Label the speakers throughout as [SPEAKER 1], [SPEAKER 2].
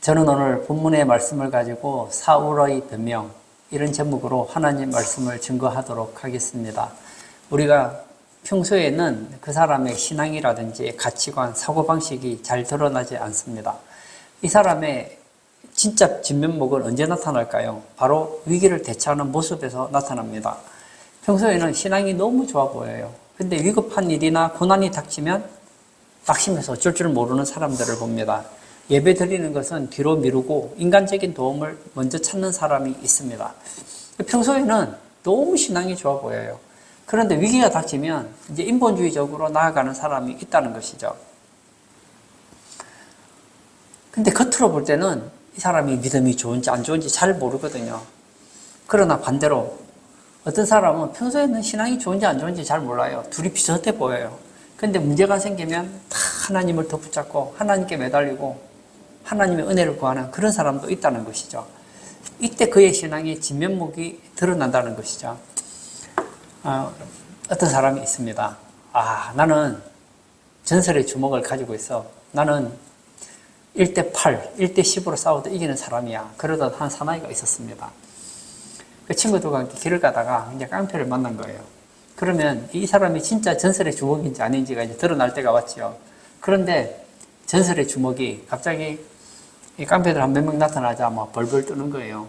[SPEAKER 1] 저는 오늘 본문의 말씀을 가지고 사울의 변명, 이런 제목으로 하나님 말씀을 증거하도록 하겠습니다. 우리가 평소에는 그 사람의 신앙이라든지 가치관, 사고방식이 잘 드러나지 않습니다. 이 사람의 진짜 진면목은 언제 나타날까요? 바로 위기를 대처하는 모습에서 나타납니다. 평소에는 신앙이 너무 좋아 보여요. 근데 위급한 일이나 고난이 닥치면 낙심해서 어쩔 줄 모르는 사람들을 봅니다. 예배 드리는 것은 뒤로 미루고 인간적인 도움을 먼저 찾는 사람이 있습니다. 평소에는 너무 신앙이 좋아 보여요. 그런데 위기가 닥치면 이제 인본주의적으로 나아가는 사람이 있다는 것이죠. 근데 겉으로 볼 때는 이 사람이 믿음이 좋은지 안 좋은지 잘 모르거든요. 그러나 반대로 어떤 사람은 평소에는 신앙이 좋은지 안 좋은지 잘 몰라요. 둘이 비슷해 보여요. 근데 문제가 생기면 다 하나님을 더 붙잡고 하나님께 매달리고 하나님의 은혜를 구하는 그런 사람도 있다는 것이죠. 이때 그의 신앙의 진면목이 드러난다는 것이죠. 어떤 사람이 있습니다. 나는 전설의 주먹을 가지고 있어. 나는 1대 8, 1대 10으로 싸워도 이기는 사람이야. 그러던 한 사나이가 있었습니다. 그 친구들과 함께 길을 가다가 이제 깡패를 만난 거예요. 그러면 이 사람이 진짜 전설의 주먹인지 아닌지가 이제 드러날 때가 왔죠. 그런데 전설의 주먹이 갑자기 이 깡패들 한 몇 명 나타나자 막 벌벌 뜨는 거예요.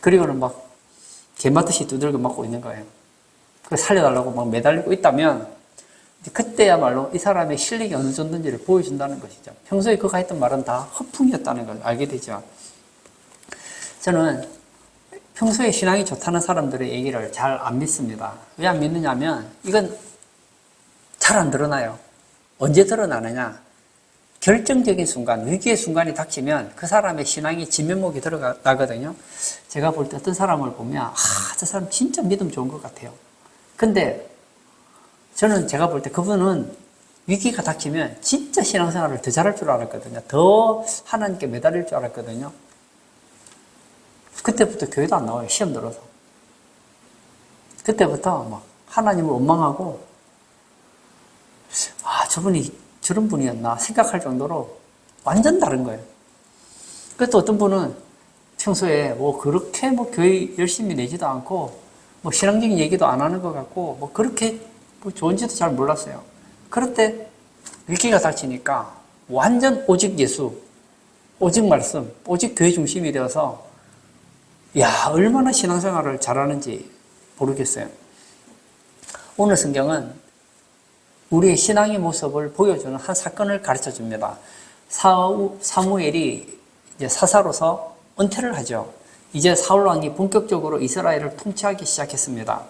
[SPEAKER 1] 그리고는 막 개맞듯이 두들겨 맞고 있는 거예요. 그 살려달라고 막 매달리고 있다면 그때야말로 이 사람의 실력이 어느 정도인지를 보여준다는 것이죠. 평소에 그가 했던 말은 다 허풍이었다는 걸 알게 되죠. 저는 평소에 신앙이 좋다는 사람들의 얘기를 잘 안 믿습니다. 왜 안 믿느냐면 이건 잘 안 드러나요. 언제 드러나느냐? 결정적인 순간, 위기의 순간이 닥치면 그 사람의 신앙이 진면목이 드러나거든요. 제가 볼 때 어떤 사람을 보면 저 사람 진짜 믿음 좋은 것 같아요. 근데 저는 제가 볼 때 그분은 위기가 닥치면 진짜 신앙생활을 더 잘할 줄 알았거든요. 더 하나님께 매달릴 줄 알았거든요. 그때부터 교회도 안 나와요. 시험 들어서. 그때부터 막 하나님을 원망하고 저분이 저런 분이었나 생각할 정도로 완전 다른 거예요. 그것도 어떤 분은 평소에 그렇게 교회 열심히 내지도 않고 신앙적인 얘기도 안 하는 것 같고 그렇게 좋은지도 잘 몰랐어요. 그럴 때 위기가 닥치니까 완전 오직 예수, 오직 말씀, 오직 교회 중심이 되어서 얼마나 신앙생활을 잘하는지 모르겠어요. 오늘 성경은 우리의 신앙의 모습을 보여주는 한 사건을 가르쳐 줍니다. 사무엘이 이제 사사로서 은퇴를 하죠. 이제 사울 왕이 본격적으로 이스라엘을 통치하기 시작했습니다.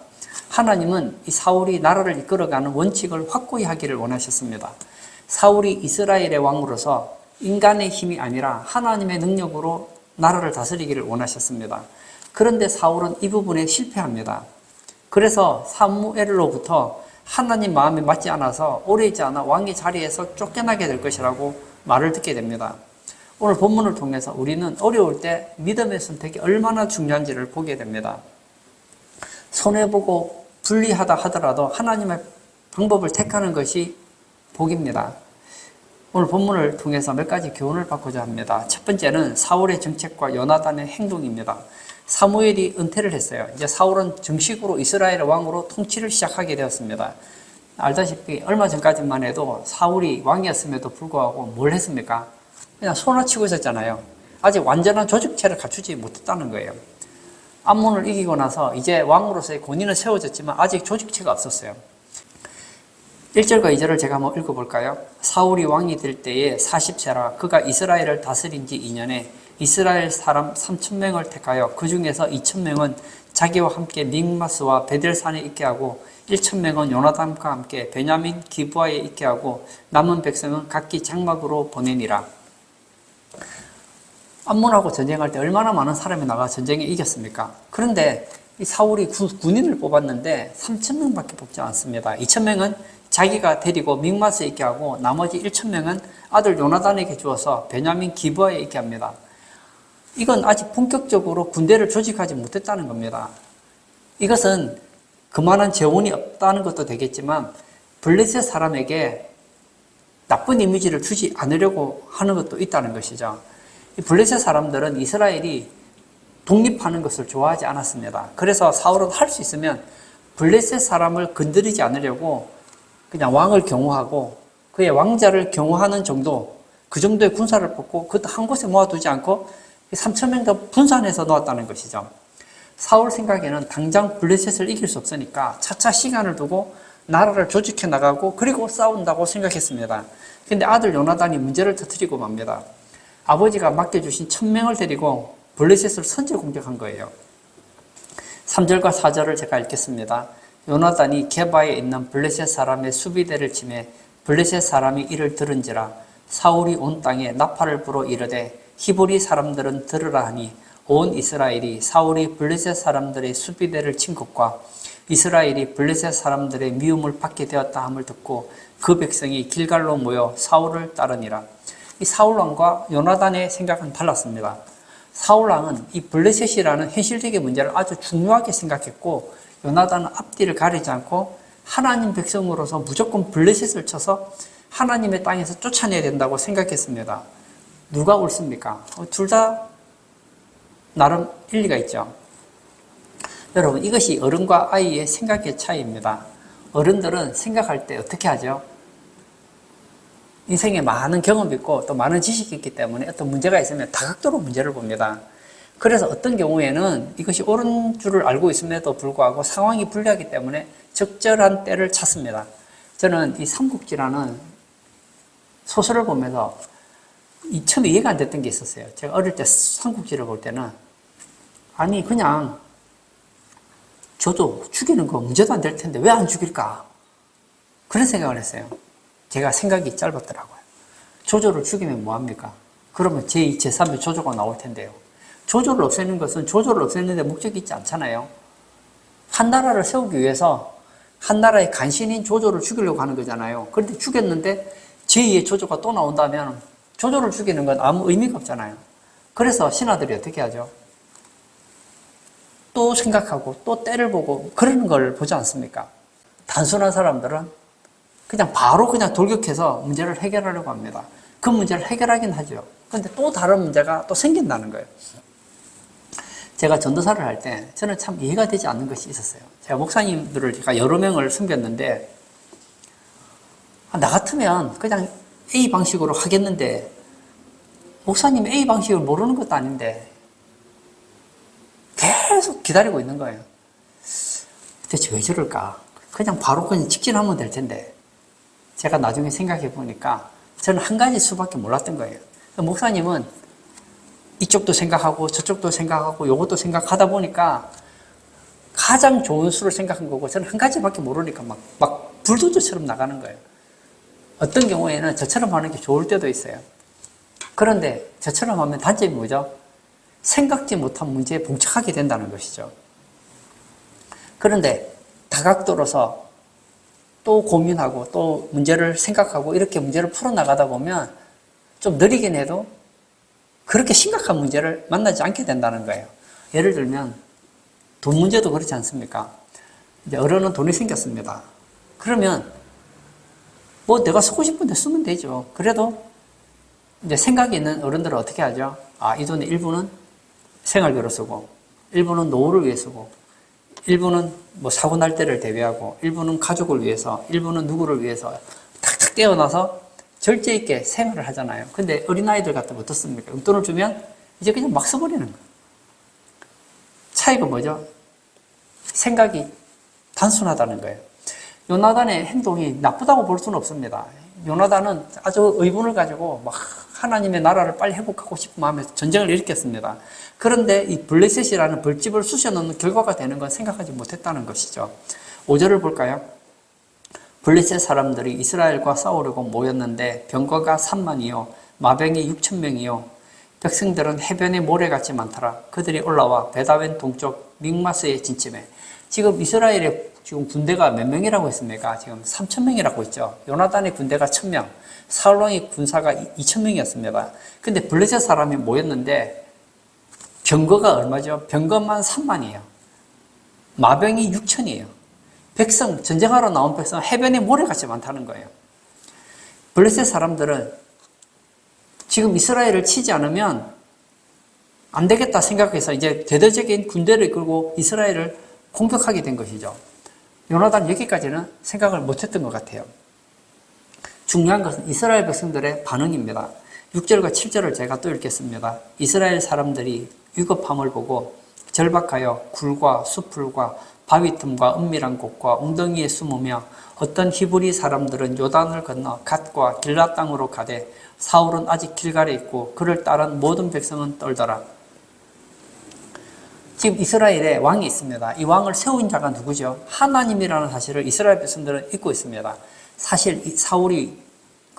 [SPEAKER 1] 하나님은 이 사울이 나라를 이끌어가는 원칙을 확고히 하기를 원하셨습니다. 사울이 이스라엘의 왕으로서 인간의 힘이 아니라 하나님의 능력으로 나라를 다스리기를 원하셨습니다. 그런데 사울은 이 부분에 실패합니다. 그래서 사무엘로부터 하나님 마음에 맞지 않아서 오래 있지 않아 왕의 자리에서 쫓겨나게 될 것이라고 말을 듣게 됩니다. 오늘 본문을 통해서 우리는 어려울 때 믿음의 선택이 얼마나 중요한지를 보게 됩니다. 손해보고 불리하다 하더라도 하나님의 방법을 택하는 것이 복입니다. 오늘 본문을 통해서 몇 가지 교훈을 받고자 합니다. 첫 번째는 사울의 정책과 요나단의 행동입니다. 사무엘이 은퇴를 했어요. 이제 사울은 정식으로 이스라엘 왕으로 통치를 시작하게 되었습니다. 알다시피 얼마 전까지만 해도 사울이 왕이었음에도 불구하고 뭘 했습니까? 그냥 소나치고 있었잖아요. 아직 완전한 조직체를 갖추지 못했다는 거예요. 암몬을 이기고 나서 이제 왕으로서의 권위는 세워졌지만 아직 조직체가 없었어요. 1절과 2절을 제가 한번 읽어볼까요? 사울이 왕이 될 때에 40세라 그가 이스라엘을 다스린 지 2년에 이스라엘 사람 3,000명을 택하여 그 중에서 2,000명은 자기와 함께 믹마스와 베델산에 있게 하고 1,000명은 요나단과 함께 베냐민 기브아에 있게 하고 남은 백성은 각기 장막으로 보내니라. 암몬하고 전쟁할 때 얼마나 많은 사람이 나가 전쟁에 이겼습니까? 그런데 이 사울이 군인을 뽑았는데 3,000명밖에 뽑지 않습니다. 2,000명은 자기가 데리고 믹마스에 있게 하고 나머지 1,000명은 아들 요나단에게 주어서 베냐민 기브아에 있게 합니다. 이건 아직 본격적으로 군대를 조직하지 못했다는 겁니다. 이것은 그만한 재원이 없다는 것도 되겠지만 블레셋 사람에게 나쁜 이미지를 주지 않으려고 하는 것도 있다는 것이죠. 이 블레셋 사람들은 이스라엘이 독립하는 것을 좋아하지 않았습니다. 그래서 사울은 할 수 있으면 블레셋 사람을 건드리지 않으려고 그냥 왕을 경호하고 그의 왕자를 경호하는 정도, 그 정도의 군사를 뽑고 그것도 한 곳에 모아두지 않고 3,000명 더 분산해서 놓았다는 것이죠. 사울 생각에는 당장 블레셋을 이길 수 없으니까 차차 시간을 두고 나라를 조직해 나가고 그리고 싸운다고 생각했습니다. 근데 아들 요나단이 문제를 터뜨리고 맙니다. 아버지가 맡겨주신 1,000명을 데리고 블레셋을 선제 공격한 거예요. 3절과 4절을 제가 읽겠습니다. 요나단이 게바에 있는 블레셋 사람의 수비대를 치매 블레셋 사람이 이를 들은지라 사울이 온 땅에 나팔을 불어 이르되 히브리 사람들은 들으라 하니 온 이스라엘이 사울이 블레셋 사람들의 수비대를 친 것과 이스라엘이 블레셋 사람들의 미움을 받게 되었다 함을 듣고 그 백성이 길갈로 모여 사울을 따르니라. 이 사울왕과 요나단의 생각은 달랐습니다. 사울왕은 이 블레셋이라는 현실적인 문제를 아주 중요하게 생각했고 요나단은 앞뒤를 가리지 않고 하나님 백성으로서 무조건 블레셋을 쳐서 하나님의 땅에서 쫓아내야 된다고 생각했습니다. 누가 옳습니까? 둘 다 나름 일리가 있죠. 여러분, 이것이 어른과 아이의 생각의 차이입니다. 어른들은 생각할 때 어떻게 하죠? 인생에 많은 경험이 있고 또 많은 지식이 있기 때문에 어떤 문제가 있으면 다각도로 문제를 봅니다. 그래서 어떤 경우에는 이것이 옳은 줄을 알고 있음에도 불구하고 상황이 불리하기 때문에 적절한 때를 찾습니다. 저는 이 삼국지라는 소설을 보면서 처음에 이해가 안 됐던 게 있었어요. 제가 어릴 때 삼국지를 볼 때는 아니 그냥 저도 죽이는 거 문제도 안 될 텐데 왜 안 죽일까? 그런 생각을 했어요. 제가 생각이 짧았더라고요. 조조를 죽이면 뭐합니까? 그러면 제2, 제3의 조조가 나올 텐데요. 조조를 없애는 것은 조조를 없애는데 목적이 있지 않잖아요. 한 나라를 세우기 위해서 한 나라의 간신인 조조를 죽이려고 하는 거잖아요. 그런데 죽였는데 제2의 조조가 또 나온다면 조조를 죽이는 건 아무 의미가 없잖아요. 그래서 신하들이 어떻게 하죠? 또 생각하고 또 때를 보고 그러는 걸 보지 않습니까? 단순한 사람들은 그냥 바로 그냥 돌격해서 문제를 해결하려고 합니다. 그 문제를 해결하긴 하죠. 그런데 또 다른 문제가 또 생긴다는 거예요. 제가 전도사를 할 때 저는 참 이해가 되지 않는 것이 있었어요. 제가 목사님들을 제가 여러 명을 섬겼는데 나 같으면 그냥 A 방식으로 하겠는데 목사님 A 방식을 모르는 것도 아닌데 계속 기다리고 있는 거예요. 대체 왜 저럴까? 그냥 바로 그냥 직진하면 될 텐데 제가 나중에 생각해 보니까 저는 한 가지 수밖에 몰랐던 거예요. 목사님은 이쪽도 생각하고 저쪽도 생각하고 이것도 생각하다 보니까 가장 좋은 수를 생각한 거고 저는 한 가지밖에 모르니까 막 불도저처럼 나가는 거예요. 어떤 경우에는 저처럼 하는 게 좋을 때도 있어요. 그런데 저처럼 하면 단점이 뭐죠? 생각지 못한 문제에 봉착하게 된다는 것이죠. 그런데 다각도로서 또 고민하고 또 문제를 생각하고 이렇게 문제를 풀어나가다 보면 좀 느리긴 해도 그렇게 심각한 문제를 만나지 않게 된다는 거예요. 예를 들면 돈 문제도 그렇지 않습니까? 이제 어른은 돈이 생겼습니다. 그러면 뭐 내가 쓰고 싶은데 쓰면 되죠. 그래도 이제 생각이 있는 어른들은 어떻게 하죠? 이 돈의 일부는 생활비로 쓰고, 일부는 노후를 위해 쓰고, 일부는 뭐 사고 날 때를 대비하고, 일부는 가족을 위해서, 일부는 누구를 위해서 탁탁 떼어놔서 절제 있게 생활을 하잖아요. 근데 어린아이들 같으면 어떻습니까? 용돈을 주면 이제 그냥 막 써버리는 거예요. 차이가 뭐죠? 생각이 단순하다는 거예요. 요나단의 행동이 나쁘다고 볼 수는 없습니다. 요나단은 아주 의분을 가지고 막 하나님의 나라를 빨리 회복하고 싶은 마음에서 전쟁을 일으켰습니다. 그런데 이 블레셋이라는 벌집을 쑤셔넣는 결과가 되는 건 생각하지 못했다는 것이죠. 5절을 볼까요? 블레셋 사람들이 이스라엘과 싸우려고 모였는데 병거가 3만이요 마병이 6,000명이요 백성들은 해변에 모래같이 많더라. 그들이 올라와 베다웬 동쪽 믹마스에 진침해. 지금 이스라엘의 지금 군대가 몇 명이라고 했습니까? 지금 3,000명이라고 했죠. 요나단의 군대가 1,000명, 사울왕의 군사가 2,000명이었습니다. 근데 블레셋 사람이 모였는데 병거가 얼마죠? 병거만 3만이에요. 마병이 6,000이에요. 백성, 전쟁하러 나온 백성 해변에 모래같이 많다는 거예요. 블레셋 사람들은 지금 이스라엘을 치지 않으면 안 되겠다 생각해서 이제 대대적인 군대를 이끌고 이스라엘을 공격하게 된 것이죠. 요나단 여기까지는 생각을 못했던 것 같아요. 중요한 것은 이스라엘 백성들의 반응입니다. 6절과 7절을 제가 또 읽겠습니다. 이스라엘 사람들이 위급함을 보고 절박하여 굴과 수풀과 바위 틈과 은밀한 곳과 웅덩이에 숨으며 어떤 히브리 사람들은 요단을 건너 갓과 길라 땅으로 가되 사울은 아직 길갈에 있고 그를 따른 모든 백성은 떨더라. 지금 이스라엘에 왕이 있습니다. 이 왕을 세운 자가 누구죠? 하나님이라는 사실을 이스라엘 백성들은 잊고 있습니다. 사실 사울이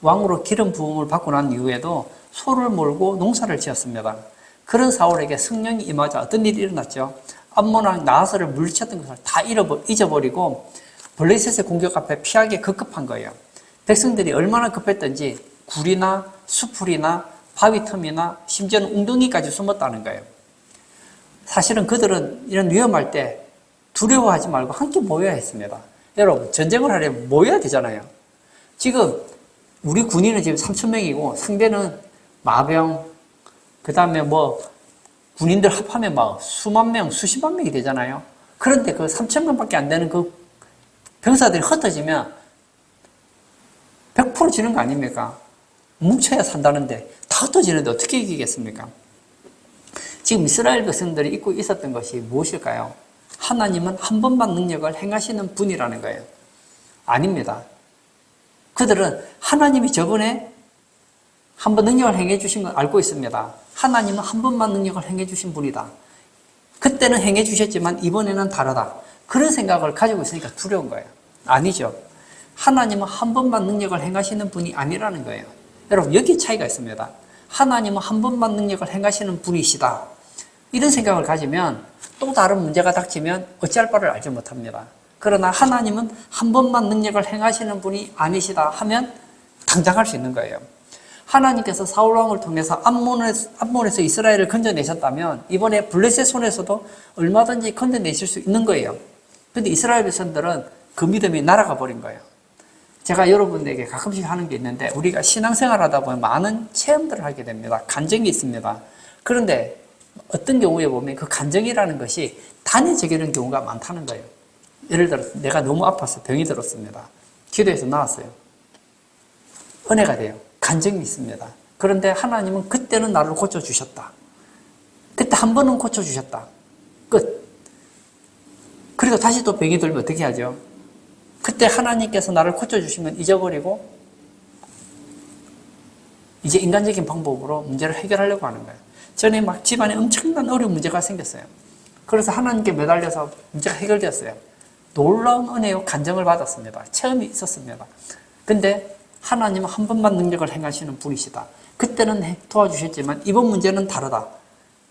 [SPEAKER 1] 왕으로 기름 부음을 받고 난 이후에도 소를 몰고 농사를 지었습니다. 그런 사울에게 성령이 임하자 어떤 일이 일어났죠? 암몬왕 나하스를 물리쳤던 것을 다 잊어버리고 블레셋의 공격 앞에 피하기 급급한 거예요. 백성들이 얼마나 급했던지 굴이나 수풀이나 바위 틈이나 심지어는 웅덩이까지 숨었다는 거예요. 사실은 그들은 이런 위험할 때 두려워하지 말고 함께 모여야 했습니다. 여러분, 전쟁을 하려면 모여야 되잖아요. 지금 우리 군인은 지금 3,000명이고 상대는 마병, 그 다음에 군인들 합하면 막 수만 명, 수십만 명이 되잖아요. 그런데 그 3,000명밖에 안 되는 그 병사들이 흩어지면 100% 지는 거 아닙니까? 뭉쳐야 산다는데 다 흩어지는데 어떻게 이기겠습니까? 지금 이스라엘 백성들이 잊고 있었던 것이 무엇일까요? 하나님은 한 번만 능력을 행하시는 분이라는 거예요. 아닙니다. 그들은 하나님이 저번에 한 번 능력을 행해 주신 걸 알고 있습니다. 하나님은 한 번만 능력을 행해 주신 분이다. 그때는 행해 주셨지만 이번에는 다르다. 그런 생각을 가지고 있으니까 두려운 거예요. 아니죠. 하나님은 한 번만 능력을 행하시는 분이 아니라는 거예요. 여러분, 여기 차이가 있습니다. 하나님은 한 번만 능력을 행하시는 분이시다. 이런 생각을 가지면 또 다른 문제가 닥치면 어찌할 바를 알지 못합니다. 그러나 하나님은 한 번만 능력을 행하시는 분이 아니시다 하면 당장 할 수 있는 거예요. 하나님께서 사울왕을 통해서 암몬에서 이스라엘을 건져내셨다면 이번에 블레셋 손에서도 얼마든지 건져내실 수 있는 거예요. 그런데 이스라엘 백성들은 그 믿음이 날아가 버린 거예요. 제가 여러분에게 가끔씩 하는 게 있는데 우리가 신앙생활 하다 보면 많은 체험들을 하게 됩니다. 간증이 있습니다. 그런데 어떤 경우에 보면 그 간증이라는 것이 단회적이는 경우가 많다는 거예요. 예를 들어서 내가 너무 아파서 병이 들었습니다. 기도해서 나았어요. 은혜가 돼요. 간증이 있습니다. 그런데 하나님은 그때는 나를 고쳐주셨다. 그때 한 번은 고쳐주셨다. 끝. 그리고 다시 또 병이 들면 어떻게 하죠? 그때 하나님께서 나를 고쳐주시면 잊어버리고 이제 인간적인 방법으로 문제를 해결하려고 하는 거예요. 전에 막 집안에 엄청난 어려운 문제가 생겼어요. 그래서 하나님께 매달려서 문제가 해결되었어요. 놀라운 은혜요 간증을 받았습니다. 체험이 있었습니다. 근데 하나님은 한 번만 능력을 행하시는 분이시다. 그때는 도와주셨지만 이번 문제는 다르다.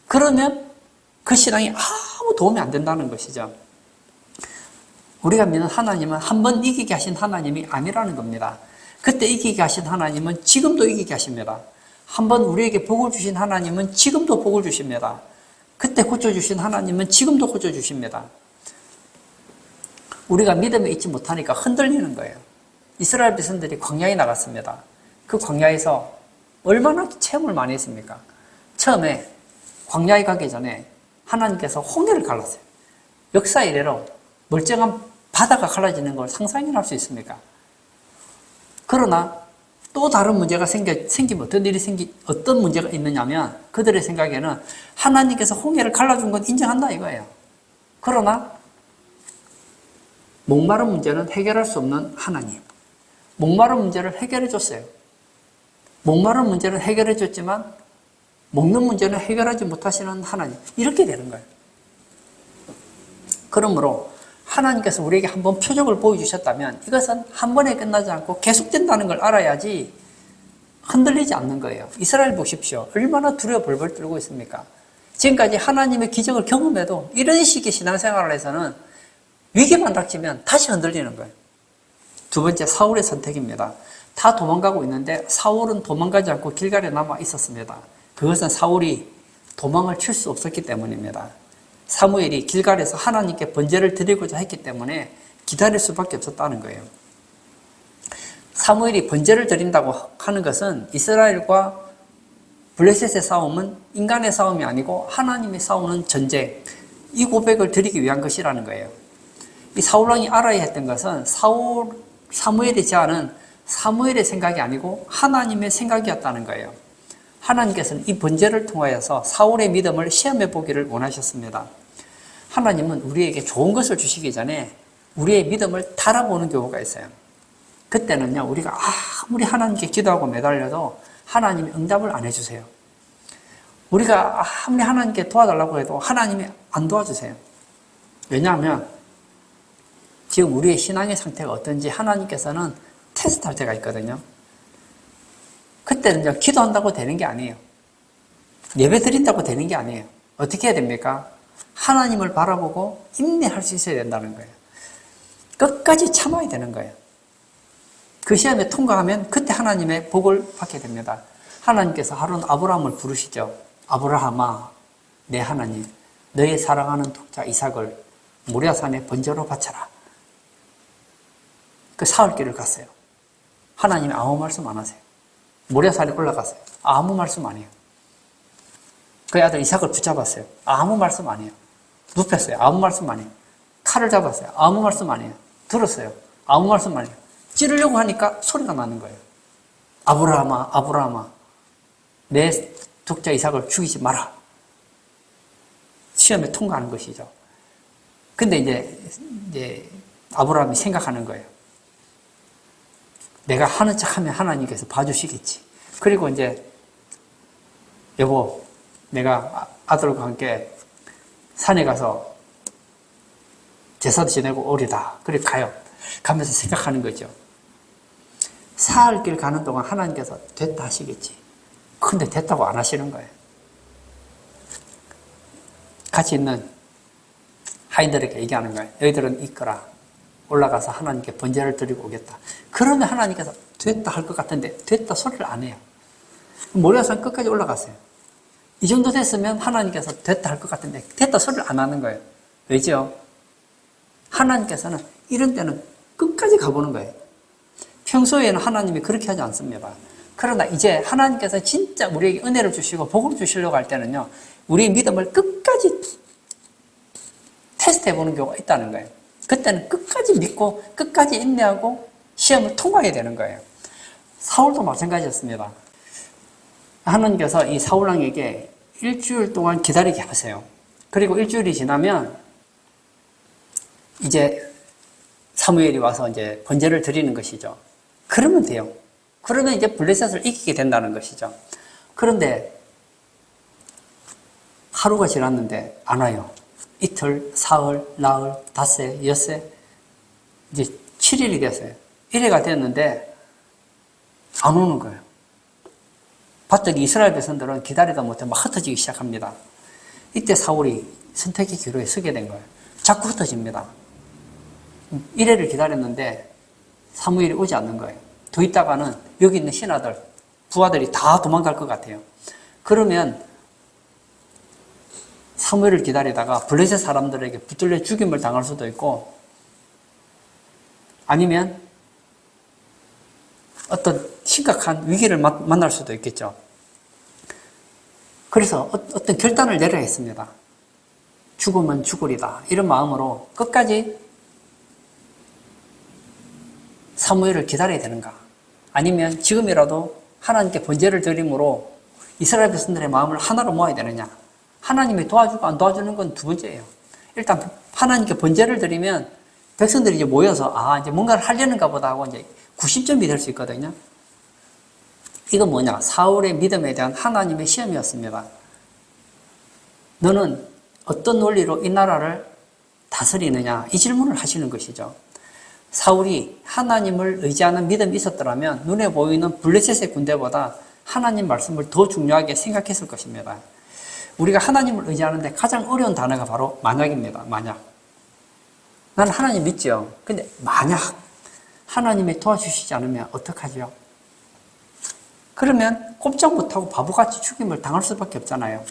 [SPEAKER 1] 그러면 그 신앙이 아무 도움이 안 된다는 것이죠. 우리가 믿는 하나님은 한 번 이기게 하신 하나님이 아니라는 겁니다. 그때 이기게 하신 하나님은 지금도 이기게 하십니다. 한 번 우리에게 복을 주신 하나님은 지금도 복을 주십니다. 그때 고쳐주신 하나님은 지금도 고쳐주십니다. 우리가 믿음에 있지 못하니까 흔들리는 거예요. 이스라엘 백성들이 광야에 나갔습니다. 그 광야에서 얼마나 체험을 많이 했습니까? 처음에 광야에 가기 전에 하나님께서 홍해를 갈랐어요. 역사 이래로 멀쩡한 바다가 갈라지는 걸 상상이나 할 수 있습니까? 그러나 또 다른 문제가 생기면 어떤 문제가 있느냐면 그들의 생각에는 하나님께서 홍해를 갈라준 건 인정한다 이거예요. 그러나 목마른 문제는 해결할 수 없는 하나님. 목마른 문제를 해결해 줬어요. 목마른 문제는 해결해 줬지만 먹는 문제는 해결하지 못하시는 하나님. 이렇게 되는 거예요. 그러므로 하나님께서 우리에게 한번 표적을 보여주셨다면 이것은 한 번에 끝나지 않고 계속된다는 걸 알아야지 흔들리지 않는 거예요. 이스라엘 보십시오. 얼마나 두려워 벌벌 떨고 있습니까? 지금까지 하나님의 기적을 경험해도 이런 식의 신앙생활을 해서는 위기만 닥치면 다시 흔들리는 거예요. 두 번째, 사울의 선택입니다. 다 도망가고 있는데 사울은 도망가지 않고 길갈에 남아 있었습니다. 그것은 사울이 도망을 칠 수 없었기 때문입니다. 사무엘이 길갈에서 하나님께 번제를 드리고자 했기 때문에 기다릴 수밖에 없었다는 거예요. 사무엘이 번제를 드린다고 하는 것은 이스라엘과 블레셋의 싸움은 인간의 싸움이 아니고 하나님이 싸우는 전쟁, 이 고백을 드리기 위한 것이라는 거예요. 이 사울왕이 알아야 했던 것은 사무엘이 제안은 사무엘의 생각이 아니고 하나님의 생각이었다는 거예요. 하나님께서는 이 번제를 통하여서 사울의 믿음을 시험해 보기를 원하셨습니다. 하나님은 우리에게 좋은 것을 주시기 전에 우리의 믿음을 달아보는 경우가 있어요. 그때는요, 우리가 아무리 하나님께 기도하고 매달려도 하나님이 응답을 안 해주세요. 우리가 아무리 하나님께 도와달라고 해도 하나님이 안 도와주세요. 왜냐하면 지금 우리의 신앙의 상태가 어떤지 하나님께서는 테스트할 때가 있거든요. 그때는 기도한다고 되는 게 아니에요. 예배 드린다고 되는 게 아니에요. 어떻게 해야 됩니까? 하나님을 바라보고 인내할 수 있어야 된다는 거예요. 끝까지 참아야 되는 거예요. 그 시험에 통과하면 그때 하나님의 복을 받게 됩니다. 하나님께서 하루는 아브라함을 부르시죠. 아브라함아, 내 하나님, 너의 사랑하는 독자 이삭을 모리아산에 번제로 바쳐라. 그 사흘길을 갔어요. 하나님이 아무 말씀 안 하세요. 모리아산에 올라갔어요. 아무 말씀 안 해요. 그 아들 이삭을 붙잡았어요. 아무 말씀 안 해요. 눕혔어요. 아무 말씀 안 해요. 칼을 잡았어요. 아무 말씀 안 해요. 들었어요. 아무 말씀 안 해요. 찌르려고 하니까 소리가 나는 거예요. 아브라함아, 아브라함아, 내 독자 이삭을 죽이지 마라. 시험에 통과하는 것이죠. 근데 이제 아브라함이 생각하는 거예요. 내가 하는 척 하면 하나님께서 봐주시겠지. 그리고 이제, 여보, 내가 아들과 함께 산에 가서 제사도 지내고 오리다. 그래 가요. 가면서 생각하는 거죠. 사흘길 가는 동안 하나님께서 됐다 하시겠지. 근데 됐다고 안 하시는 거예요. 같이 있는 하인들에게 얘기하는 거예요. 너희들은 있거라. 올라가서 하나님께 번제를 드리고 오겠다. 그러면 하나님께서 됐다 할 것 같은데 됐다 소리를 안 해요. 모리아산 끝까지 올라갔어요. 이 정도 됐으면 하나님께서 됐다 할 것 같은데 됐다 소리를 안 하는 거예요. 왜죠? 하나님께서는 이런 때는 끝까지 가보는 거예요. 평소에는 하나님이 그렇게 하지 않습니다. 그러나 이제 하나님께서 진짜 우리에게 은혜를 주시고 복을 주시려고 할 때는요, 우리의 믿음을 끝까지 테스트해 보는 경우가 있다는 거예요. 그때는 끝까지 믿고 끝까지 인내하고 시험을 통과해야 되는 거예요. 사울도 마찬가지였습니다. 하나님께서 이 사울왕에게 일주일 동안 기다리게 하세요. 그리고 일주일이 지나면 이제 사무엘이 와서 이제 번제를 드리는 것이죠. 그러면 돼요. 그러면 이제 블레셋을 이기게 된다는 것이죠. 그런데 하루가 지났는데 안 와요. 이틀, 사흘, 나흘, 닷새, 엿새, 이제 7일이 됐어요. 1회가 됐는데 안 오는 거예요. 봤더니 이스라엘 백성들은 기다리다 못해 막 흩어지기 시작합니다. 이때 사울이 선택의 기로에 서게 된 거예요. 자꾸 흩어집니다. 1회를 기다렸는데 사무엘이 오지 않는 거예요. 더 있다가는 여기 있는 신하들, 부하들이 다 도망갈 것 같아요. 그러면 사무엘을 기다리다가 블레셋 사람들에게 붙들려 죽임을 당할 수도 있고, 아니면 어떤 심각한 위기를 만날 수도 있겠죠. 그래서 어떤 결단을 내려야 했습니다. 죽으면 죽으리다. 이런 마음으로 끝까지 사무엘을 기다려야 되는가? 아니면 지금이라도 하나님께 번제를 드림으로 이스라엘 백성들의 마음을 하나로 모아야 되느냐? 하나님이 도와주고 안 도와주는 건 두 번째예요. 일단 하나님께 번제를 드리면 백성들이 이제 모여서 이제 뭔가를 하려는가 보다 하고 이제 구심점이 될 수 있거든요. 이건 뭐냐? 사울의 믿음에 대한 하나님의 시험이었습니다. 너는 어떤 논리로 이 나라를 다스리느냐? 이 질문을 하시는 것이죠. 사울이 하나님을 의지하는 믿음이 있었더라면 눈에 보이는 블레셋의 군대보다 하나님 말씀을 더 중요하게 생각했을 것입니다. 우리가 하나님을 의지하는데 가장 어려운 단어가 바로 만약입니다. 만약. 나는 하나님 믿죠. 근데 만약 하나님이 도와주시지 않으면 어떡하죠? 그러면 꼼짝 못하고 바보같이 죽임을 당할 수밖에 없잖아요.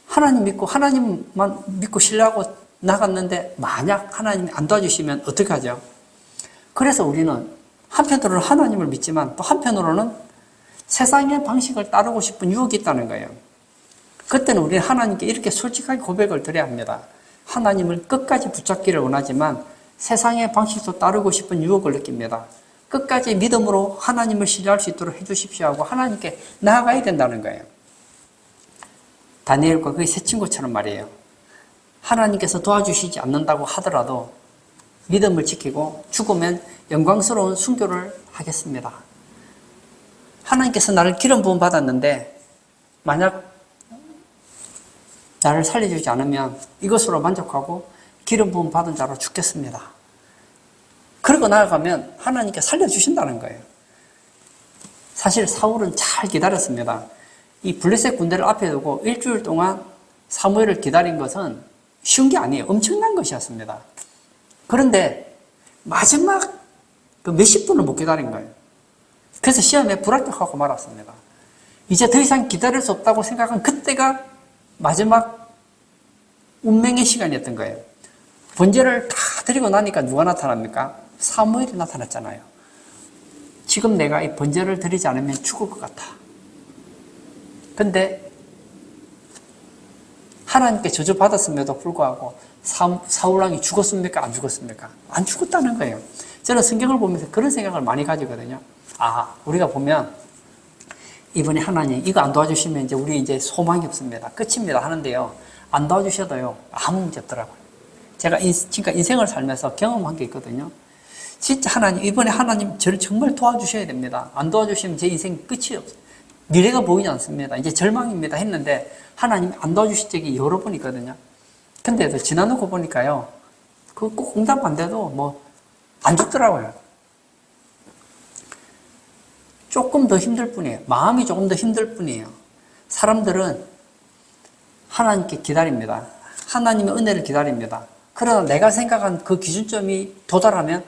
[SPEAKER 1] 하나님 믿고 하나님만 믿고 신뢰하고 나갔는데 만약 하나님이 안 도와주시면 어떡하죠? 그래서 우리는 한편으로는 하나님을 믿지만 또 한편으로는 세상의 방식을 따르고 싶은 유혹이 있다는 거예요. 그때는 우리는 하나님께 이렇게 솔직하게 고백을 드려야 합니다. 하나님을 끝까지 붙잡기를 원하지만 세상의 방식도 따르고 싶은 유혹을 느낍니다. 끝까지 믿음으로 하나님을 신뢰할 수 있도록 해주십시오 하고 하나님께 나아가야 된다는 거예요. 다니엘과 그의 세 친구처럼 말이에요. 하나님께서 도와주시지 않는다고 하더라도 믿음을 지키고 죽으면 영광스러운 순교를 하겠습니다. 하나님께서 나를 기름 부음 받았는데 만약 나를 살려주지 않으면 이것으로 만족하고 기름 부음 받은 자로 죽겠습니다. 그러고 나아가면 하나님께 살려주신다는 거예요. 사실 사울은 잘 기다렸습니다. 이 블레셋 군대를 앞에 두고 일주일 동안 사무엘을 기다린 것은 쉬운 게 아니에요. 엄청난 것이었습니다. 그런데 마지막 그 몇십 분을 못 기다린 거예요. 그래서 시험에 불합격하고 말았습니다. 이제 더 이상 기다릴 수 없다고 생각한 그때가 마지막 운명의 시간이었던 거예요. 번제를 다 드리고 나니까 누가 나타납니까? 사무엘이 나타났잖아요. 지금 내가 이 번제를 드리지 않으면 죽을 것 같아. 근데 하나님께 저주받았음에도 불구하고 사울왕이 죽었습니까? 안 죽었습니까? 안 죽었다는 거예요. 저는 성경을 보면서 그런 생각을 많이 가지거든요. 우리가 보면 이번에 하나님 이거 안 도와주시면 이제 우리 이제 소망이 없습니다. 끝입니다 하는데요. 안 도와주셔도요. 아무 문제 없더라고요. 제가 지금까지 인생을 살면서 경험한 게 있거든요. 진짜 하나님 이번에 하나님 저를 정말 도와주셔야 됩니다. 안 도와주시면 제 인생 끝이 없어요. 미래가 보이지 않습니다. 이제 절망입니다 했는데 하나님 안 도와주신 적이 여러 번 있거든요. 근데도 지나놓고 보니까요. 그 꼭 응답 안 돼도 뭐 안 죽더라고요. 조금 더 힘들 뿐이에요. 마음이 조금 더 힘들 뿐이에요. 사람들은 하나님께 기다립니다. 하나님의 은혜를 기다립니다. 그러나 내가 생각한 그 기준점이 도달하면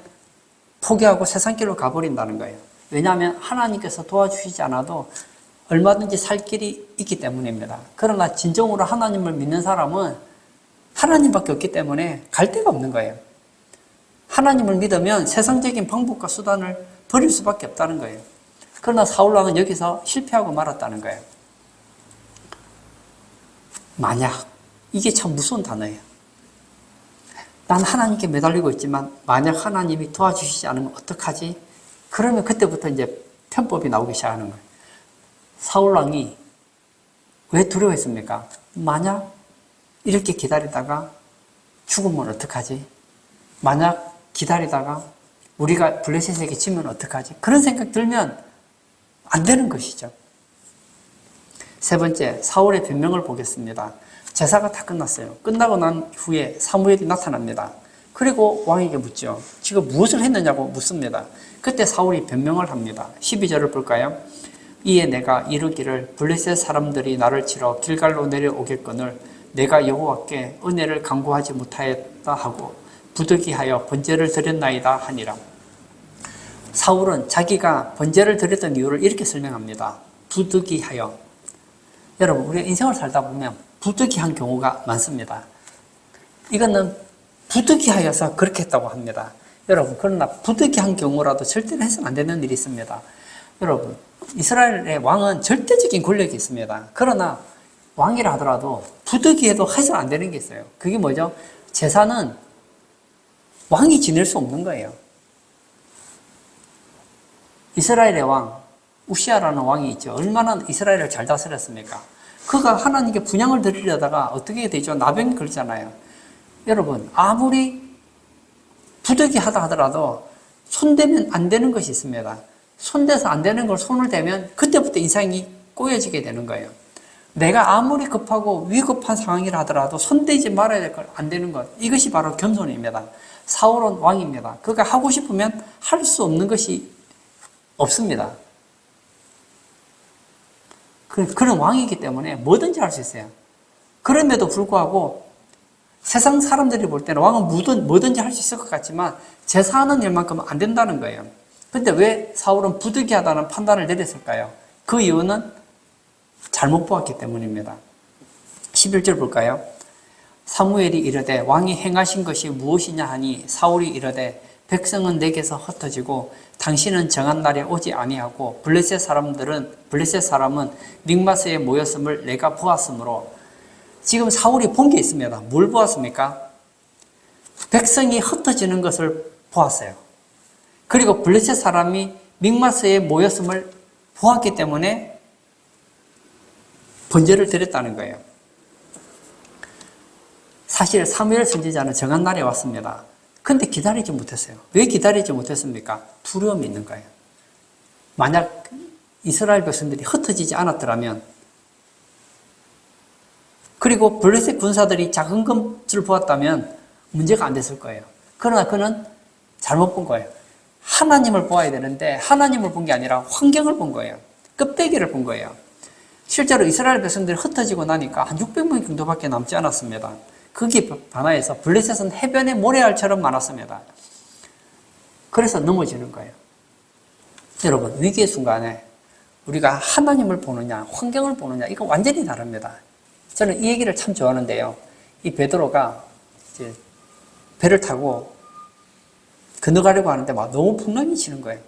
[SPEAKER 1] 포기하고 세상길로 가버린다는 거예요. 왜냐하면 하나님께서 도와주시지 않아도 얼마든지 살 길이 있기 때문입니다. 그러나 진정으로 하나님을 믿는 사람은 하나님밖에 없기 때문에 갈 데가 없는 거예요. 하나님을 믿으면 세상적인 방법과 수단을 버릴 수밖에 없다는 거예요. 그러나 사울왕은 여기서 실패하고 말았다는 거예요. 만약, 이게 참 무서운 단어예요. 난 하나님께 매달리고 있지만 만약 하나님이 도와주시지 않으면 어떡하지? 그러면 그때부터 이제 편법이 나오기 시작하는 거예요. 사울왕이 왜 두려워했습니까? 만약 이렇게 기다리다가 죽으면 어떡하지? 만약 기다리다가 우리가 블레셋에게 지면 어떡하지? 그런 생각 들면 안 되는 것이죠. 세 번째, 사울의 변명을 보겠습니다. 제사가 다 끝났어요. 끝나고 난 후에 사무엘이 나타납니다. 그리고 왕에게 묻죠. 지금 무엇을 했느냐고 묻습니다. 그때 사울이 변명을 합니다. 12절을 볼까요? 이에 내가 이르기를 블레셋 사람들이 나를 치러 길갈로 내려오겠거늘 내가 여호와께 은혜를 간구하지 못하였다 하고 부득이하여 번제를 드렸나이다 하니라. 사울은 자기가 번제를 드렸던 이유를 이렇게 설명합니다. 부득이하여. 여러분, 우리가 인생을 살다 보면 부득이한 경우가 많습니다. 이거는 부득이하여서 그렇게 했다고 합니다. 여러분, 그러나 부득이한 경우라도 절대로 해서는 안 되는 일이 있습니다. 여러분, 이스라엘의 왕은 절대적인 권력이 있습니다. 그러나 왕이라 하더라도 부득이해도 해서는 안 되는 게 있어요. 그게 뭐죠? 제사는 왕이 지낼 수 없는 거예요. 이스라엘의 왕, 우시아라는 왕이 있죠. 얼마나 이스라엘을 잘 다스렸습니까? 그가 하나님께 분향을 드리려다가 어떻게 되죠? 나병이 걸리잖아요. 여러분, 아무리 부득이하다 하더라도 손대면 안 되는 것이 있습니다. 손대서 안 되는 걸 손을 대면 그때부터 인생이 꼬여지게 되는 거예요. 내가 아무리 급하고 위급한 상황이라 하더라도 손대지 말아야 될 걸 안 되는 것. 이것이 바로 겸손입니다. 사울은 왕입니다. 그가 하고 싶으면 할 수 없는 것이 없습니다. 그런 왕이기 때문에 뭐든지 할 수 있어요. 그럼에도 불구하고 세상 사람들이 볼 때는 왕은 뭐든지 할 수 있을 것 같지만 제사하는 일만큼은 안 된다는 거예요. 근데 왜 사울은 부득이하다는 판단을 내렸을까요? 그 이유는 잘못 보았기 때문입니다. 11절 볼까요? 사무엘이 이르되 왕이 행하신 것이 무엇이냐 하니 사울이 이르되 백성은 내게서 흩어지고 당신은 정한 날에 오지 아니하고 블레셋 사람은 믹마스에 모였음을 내가 보았으므로. 지금 사울이 본 게 있습니다. 뭘 보았습니까? 백성이 흩어지는 것을 보았어요. 그리고 블레셋 사람이 믹마스에 모였음을 보았기 때문에 번제를 드렸다는 거예요. 사실 사무엘 선지자는 정한 날에 왔습니다. 근데 기다리지 못했어요. 왜 기다리지 못했습니까? 두려움이 있는 거예요. 만약 이스라엘 백성들이 흩어지지 않았더라면, 그리고 블레셋 군사들이 작은 것을 보았다면 문제가 안 됐을 거예요. 그러나 그는 잘못 본 거예요. 하나님을 보아야 되는데 하나님을 본 게 아니라 환경을 본 거예요. 껍데기를 본 거예요. 실제로 이스라엘 백성들이 흩어지고 나니까 한 600명 정도밖에 남지 않았습니다. 거기에 반하여서 블레셋은 해변의 모래알처럼 많았습니다. 그래서 넘어지는 거예요. 여러분, 위기의 순간에 우리가 하나님을 보느냐 환경을 보느냐 이거 완전히 다릅니다. 저는 이 얘기를 참 좋아하는데요. 이 베드로가 이제 배를 타고 건너가려고 하는데 막 너무 풍랑이 치는 거예요.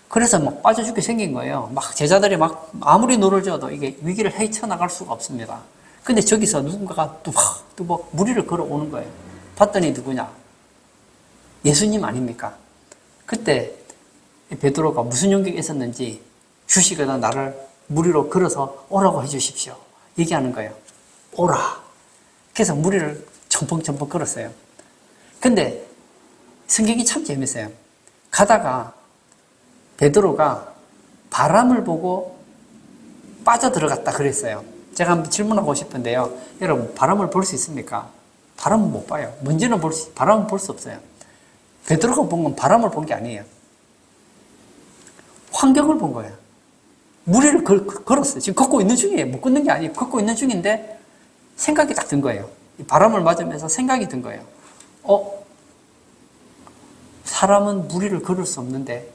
[SPEAKER 1] 그래서 막 빠져 죽게 생긴 거예요. 막 제자들이 막 아무리 노를 져도 이게 위기를 헤쳐나갈 수가 없습니다. 근데 저기서 누군가가 뚜벅 무리를 걸어오는 거예요. 봤더니 누구냐? 예수님 아닙니까? 그때 베드로가 무슨 용기가 있었는지 주시거나 나를 무리로 걸어서 오라고 해주십시오. 얘기하는 거예요. 오라. 그래서 무리를 첨벙첨벙 걸었어요. 근데 성경이 참 재밌어요. 가다가 베드로가 바람을 보고 빠져들어갔다 그랬어요. 제가 한번 질문하고 싶은데요. 여러분, 바람을 볼 수 있습니까? 바람은 못 봐요. 먼지는 바람은 볼 수 없어요. 베드로가 본 건 바람을 본 게 아니에요. 환경을 본 거예요. 무리를 걸었어요. 지금 걷고 있는 중이에요. 못 걷는 게 아니에요. 걷고 있는 중인데 생각이 딱 든 거예요. 바람을 맞으면서 생각이 든 거예요. 사람은 무리를 걸을 수 없는데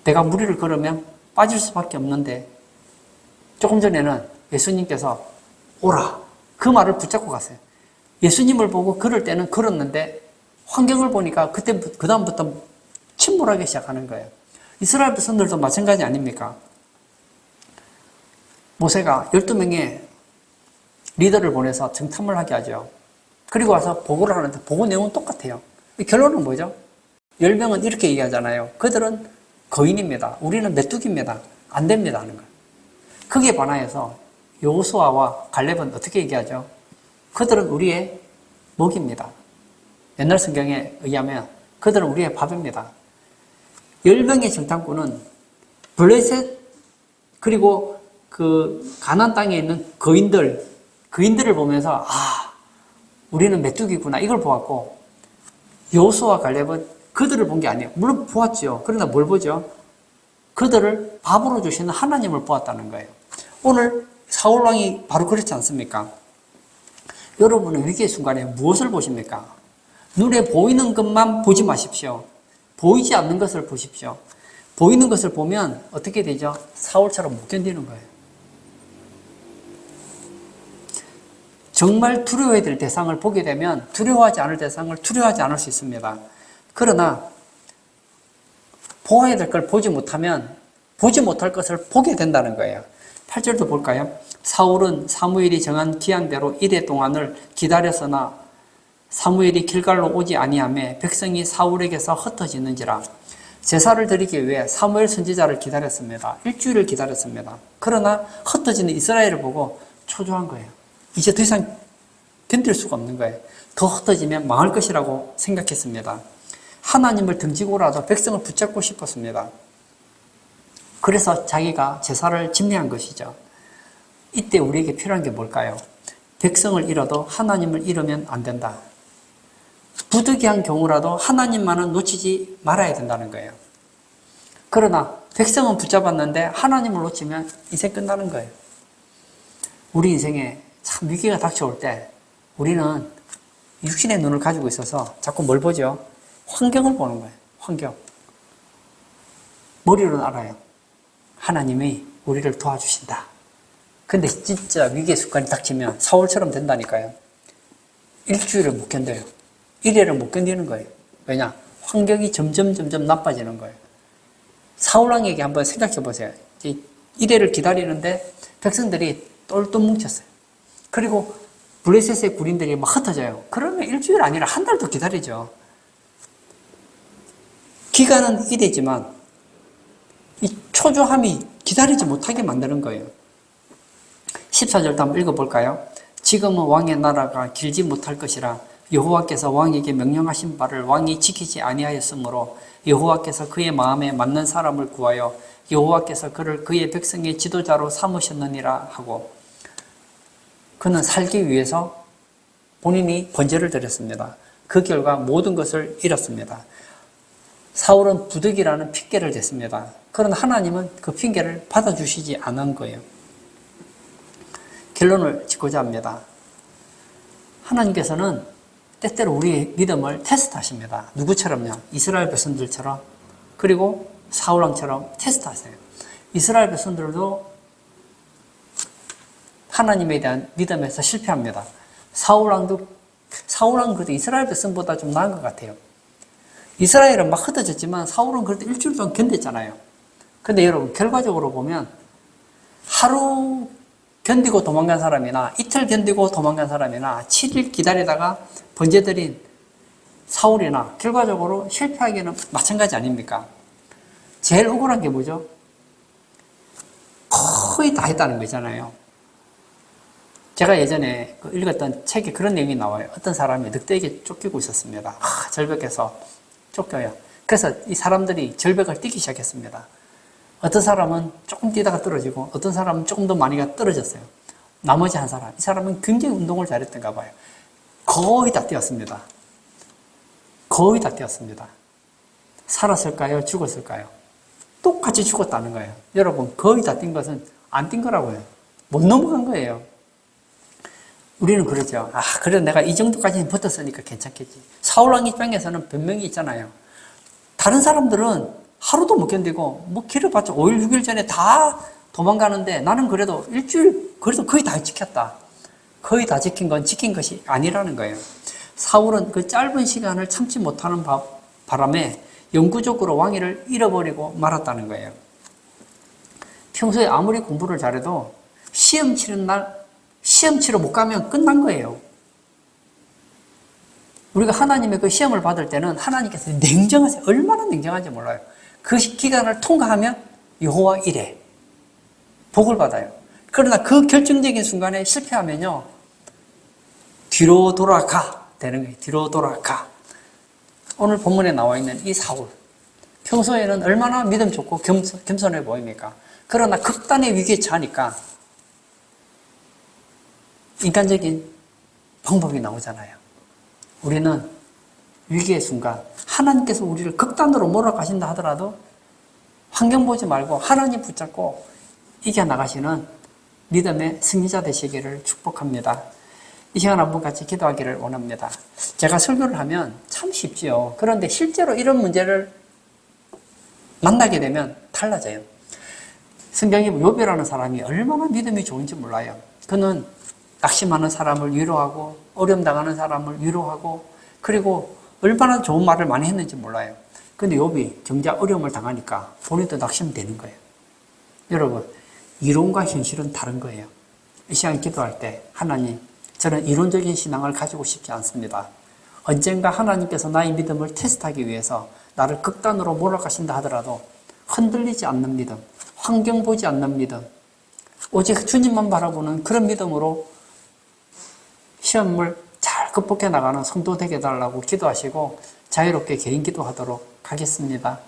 [SPEAKER 1] 내가 무리를 걸으면 빠질 수밖에 없는데 조금 전에는 예수님께서 오라 그 말을 붙잡고 갔어요. 예수님을 보고 걸을 때는 걸었는데 환경을 보니까 그다음부터 침몰하기 시작하는 거예요. 이스라엘 백성들도 마찬가지 아닙니까? 모세가 12명의 리더를 보내서 정탐을 하게 하죠. 그리고 와서 보고를 하는데 보고 내용은 똑같아요. 결론은 뭐죠? 10명은 이렇게 얘기하잖아요. 그들은 거인입니다. 우리는 메뚜기입니다. 안 됩니다 하는 거예요. 거기에 반하여서 여호수아와 갈렙은 어떻게 얘기하죠? 그들은 우리의 먹입니다. 옛날 성경에 의하면 그들은 우리의 밥입니다. 10명의 정탐꾼은 블레셋 그리고 그 가나안 땅에 있는 거인들을 보면서 우리는 메뚜기구나 이걸 보았고, 여호수아와 갈렙은 그들을 본 게 아니에요. 물론 보았죠. 그러나 뭘 보죠? 그들을 밥으로 주시는 하나님을 보았다는 거예요. 오늘 사울왕이 바로 그렇지 않습니까? 여러분은 위기의 순간에 무엇을 보십니까? 눈에 보이는 것만 보지 마십시오. 보이지 않는 것을 보십시오. 보이는 것을 보면 어떻게 되죠? 사울처럼 못 견디는 거예요. 정말 두려워해야 될 대상을 보게 되면 두려워하지 않을 대상을 두려워하지 않을 수 있습니다. 그러나 보아야 될 걸 보지 못하면 보지 못할 것을 보게 된다는 거예요. 8절도 볼까요? 사울은 사무엘이 정한 기한대로 이레 동안을 기다렸으나 사무엘이 길갈로 오지 아니하매 백성이 사울에게서 흩어지는지라. 제사를 드리기 위해 사무엘 선지자를 기다렸습니다. 일주일을 기다렸습니다. 그러나 흩어지는 이스라엘을 보고 초조한 거예요. 이제 더 이상 견딜 수가 없는 거예요. 더 흩어지면 망할 것이라고 생각했습니다. 하나님을 등지고라도 백성을 붙잡고 싶었습니다. 그래서 자기가 제사를 집례한 것이죠. 이때 우리에게 필요한 게 뭘까요? 백성을 잃어도 하나님을 잃으면 안 된다. 부득이한 경우라도 하나님만은 놓치지 말아야 된다는 거예요. 그러나 백성은 붙잡았는데 하나님을 놓치면 인생 끝나는 거예요. 우리 인생에 참 위기가 닥쳐올 때 우리는 육신의 눈을 가지고 있어서 자꾸 뭘 보죠? 환경을 보는 거예요. 환경. 머리로는 알아요. 하나님이 우리를 도와주신다. 근데 진짜 위기의 순간이 닥치면 사울처럼 된다니까요. 일주일을 못 견뎌요. 이래를 못 견디는 거예요. 왜냐? 환경이 점점 나빠지는 거예요. 사울왕에게 한번 생각해 보세요. 이래를 기다리는데 백성들이 똘똘 뭉쳤어요. 그리고 블레셋의 군인들이 막 흩어져요. 그러면 일주일 아니라 한 달도 기다리죠. 기간은 이래지만 이 초조함이 기다리지 못하게 만드는 거예요. 14절도 한번 읽어볼까요? 지금은 왕의 나라가 길지 못할 것이라 여호와께서 왕에게 명령하신 바를 왕이 지키지 아니하였으므로 여호와께서 그의 마음에 맞는 사람을 구하여 여호와께서 그를 그의 백성의 지도자로 삼으셨느니라 하고, 그는 살기 위해서 본인이 번제를 드렸습니다. 그 결과 모든 것을 잃었습니다. 사울은 부득이라는 핑계를 댔습니다. 그러나 하나님은 그 핑계를 받아주시지 않은 거예요. 결론을 짓고자 합니다. 하나님께서는 때때로 우리의 믿음을 테스트하십니다. 누구처럼요? 이스라엘 백성들처럼, 그리고 사울왕처럼 테스트하세요. 이스라엘 백성들도 하나님에 대한 믿음에서 실패합니다. 사울왕 그래도 이스라엘 백성보다 좀 나은 것 같아요. 이스라엘은 막 흩어졌지만 사울은 그래도 일주일 동안 견뎠잖아요. 근데 여러분, 결과적으로 보면 하루 견디고 도망간 사람이나 이틀 견디고 도망간 사람이나 7일 기다리다가 번제드린 사울이나 결과적으로 실패하기는 마찬가지 아닙니까? 제일 억울한 게 뭐죠? 거의 다 했다는 거잖아요. 제가 예전에 읽었던 책에 그런 내용이 나와요. 어떤 사람이 늑대에게 쫓기고 있었습니다. 절벽에서 쫓겨요. 그래서 이 사람들이 절벽을 뛰기 시작했습니다. 어떤 사람은 조금 뛰다가 떨어지고 어떤 사람은 조금 더 많이가 떨어졌어요. 나머지 한 사람, 이 사람은 굉장히 운동을 잘했던가 봐요. 거의 다 뛰었습니다. 거의 다 뛰었습니다. 살았을까요? 죽었을까요? 똑같이 죽었다는 거예요. 여러분, 거의 다 뛴 것은 안 뛴 거라고요. 못 넘어간 거예요. 우리는 그러죠. 그래 내가 이 정도까지는 붙었으니까 괜찮겠지. 사울왕 입장에서는 변명이 있잖아요. 다른 사람들은 하루도 못 견디고 뭐 길어봤자 5일 6일 전에 다 도망가는데 나는 그래도 일주일 그래도 거의 다 지켰다. 거의 다 지킨 건 지킨 것이 아니라는 거예요. 사울은 그 짧은 시간을 참지 못하는 바람에 영구적으로 왕위를 잃어버리고 말았다는 거예요. 평소에 아무리 공부를 잘해도 시험 치는 날 시험 치러 못 가면 끝난 거예요. 우리가 하나님의 그 시험을 받을 때는 하나님께서 냉정하세요. 얼마나 냉정한지 몰라요. 그 기간을 통과하면 여호와 이래 복을 받아요. 그러나 그 결정적인 순간에 실패하면요 뒤로 돌아가 되는 거예요. 뒤로 돌아가. 오늘 본문에 나와 있는 이 사울, 평소에는 얼마나 믿음 좋고 겸손해 보입니까? 그러나 극단의 위기에 처하니까 인간적인 방법이 나오잖아요. 우리는 위기의 순간 하나님께서 우리를 극단으로 몰아가신다 하더라도 환경 보지 말고 하나님 붙잡고 이겨나가시는 믿음의 승리자 되시기를 축복합니다. 이 시간 한번 같이 기도하기를 원합니다. 제가 설교를 하면 참 쉽지요. 그런데 실제로 이런 문제를 만나게 되면 달라져요. 성경에 욥이라는 사람이 얼마나 믿음이 좋은지 몰라요. 그는 낙심하는 사람을 위로하고 어려움 당하는 사람을 위로하고 그리고 얼마나 좋은 말을 많이 했는지 몰라요. 근데 욥이 경제 어려움을 당하니까 본인도 낙심되는 거예요. 여러분, 이론과 현실은 다른 거예요. 이 시간 기도할 때 하나님, 저는 이론적인 신앙을 가지고 싶지 않습니다. 언젠가 하나님께서 나의 믿음을 테스트하기 위해서 나를 극단으로 몰아가신다 하더라도 흔들리지 않는 믿음, 환경 보지 않는 믿음, 오직 주님만 바라보는 그런 믿음으로 시험을 잘 극복해 나가는 성도 되게 해달라고 기도하시고 자유롭게 개인 기도하도록 하겠습니다.